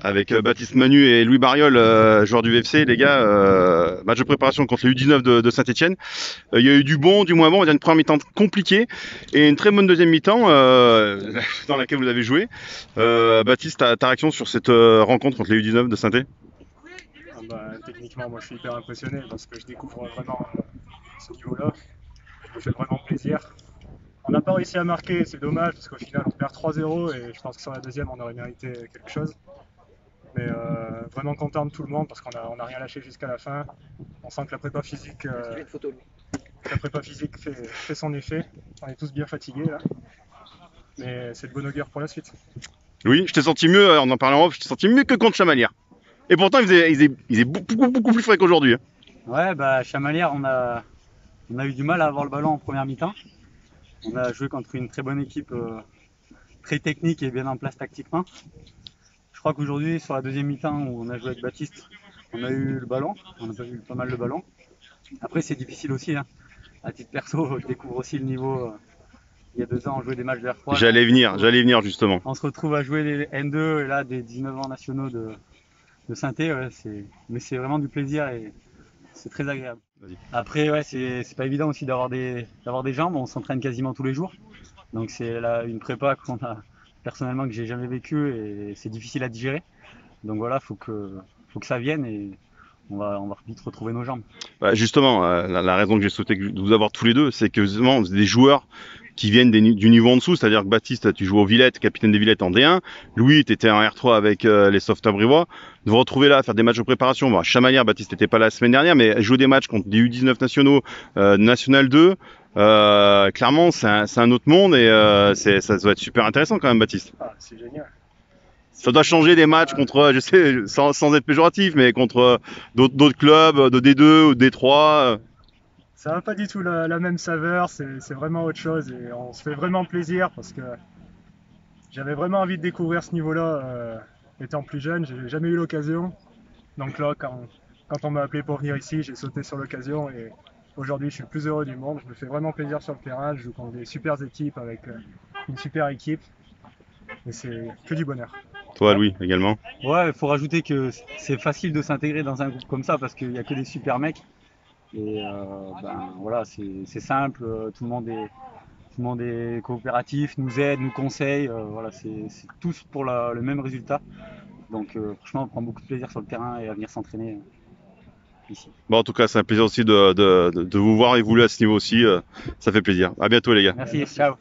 avec Baptiste Manu et Louis Bariol, joueurs du VFC, les gars. Match de préparation contre les U19 de Saint-Etienne. Il y a eu du bon, du moins bon. On va dire une première mi-temps compliquée et une très bonne deuxième mi-temps dans laquelle vous avez joué. Baptiste, ta réaction sur cette rencontre contre les U19 de Saint-Etienne? Techniquement, moi je suis hyper impressionné parce que je découvre vraiment ce niveau-là. Ça me fait vraiment plaisir. On n'a pas réussi à marquer, c'est dommage parce qu'au final on perd 3-0 et je pense que sur la deuxième on aurait mérité quelque chose. Mais vraiment content de tout le monde parce qu'on a rien lâché jusqu'à la fin. On sent que la prépa physique fait son effet. On est tous bien fatigués là. Mais c'est de bon augure pour la suite. Oui, je t'ai senti mieux, en parlant en off, je t'ai senti mieux que contre Chamalières. Et pourtant, il faisait beaucoup plus frais qu'aujourd'hui. Ouais, Chamalières, on a eu du mal à avoir le ballon en première mi-temps. On a joué contre une très bonne équipe, très technique et bien en place tactiquement. Je crois qu'aujourd'hui, sur la deuxième mi-temps où on a joué avec Baptiste, on a eu le ballon, on a eu pas mal de ballons. Après, c'est difficile aussi. Hein. À titre perso, je découvre aussi le niveau. Il y a 2 ans, on jouait des matchs de R3. J'allais venir justement. On se retrouve à jouer les N2 et là, des 19 ans nationaux de Saint-Étienne. Ouais, mais c'est vraiment du plaisir et c'est très agréable. Après, ouais, c'est pas évident aussi d'avoir des jambes. On s'entraîne quasiment tous les jours. Donc c'est une prépa personnellement que j'ai jamais vécue et c'est difficile à digérer. Donc voilà, faut que ça vienne et on va vite retrouver nos jambes. Justement, la raison que j'ai souhaité vous avoir tous les deux, c'est que justement, vous êtes des joueurs qui viennent du niveau en dessous, c'est-à-dire que Baptiste, tu joues aux Villettes, capitaine des Villettes en D1. Louis, tu étais en R3 avec les Sauveteurs Brivois. De vous retrouver là, faire des matchs de préparation. Bon, Chamalières, Baptiste n'était pas là la semaine dernière, mais jouer des matchs contre des U19 nationaux, National 2, clairement, c'est un autre monde et ça doit être super intéressant quand même, Baptiste. Ah, c'est génial. Ça doit changer des matchs contre, je sais, sans être péjoratif, mais contre d'autres clubs de D2 ou D3. Ça n'a pas du tout la même saveur, c'est vraiment autre chose et on se fait vraiment plaisir parce que j'avais vraiment envie de découvrir ce niveau-là étant plus jeune, j'ai jamais eu l'occasion. Donc là, quand on m'a appelé pour venir ici, j'ai sauté sur l'occasion et aujourd'hui je suis le plus heureux du monde. Je me fais vraiment plaisir sur le terrain, je joue contre des super équipes avec une super équipe et c'est que du bonheur. Toi, Louis, également? Ouais, il faut rajouter que c'est facile de s'intégrer dans un groupe comme ça parce qu'il n'y a que des super mecs. Et voilà, c'est simple, tout le monde est coopératif, nous aide, nous conseille, voilà, c'est tous pour le même résultat. Donc franchement, on prend beaucoup de plaisir sur le terrain et à venir s'entraîner ici. Bon, en tout cas, c'est un plaisir aussi de vous voir évoluer à ce niveau aussi. Ça fait plaisir. À bientôt, les gars. Merci, ciao.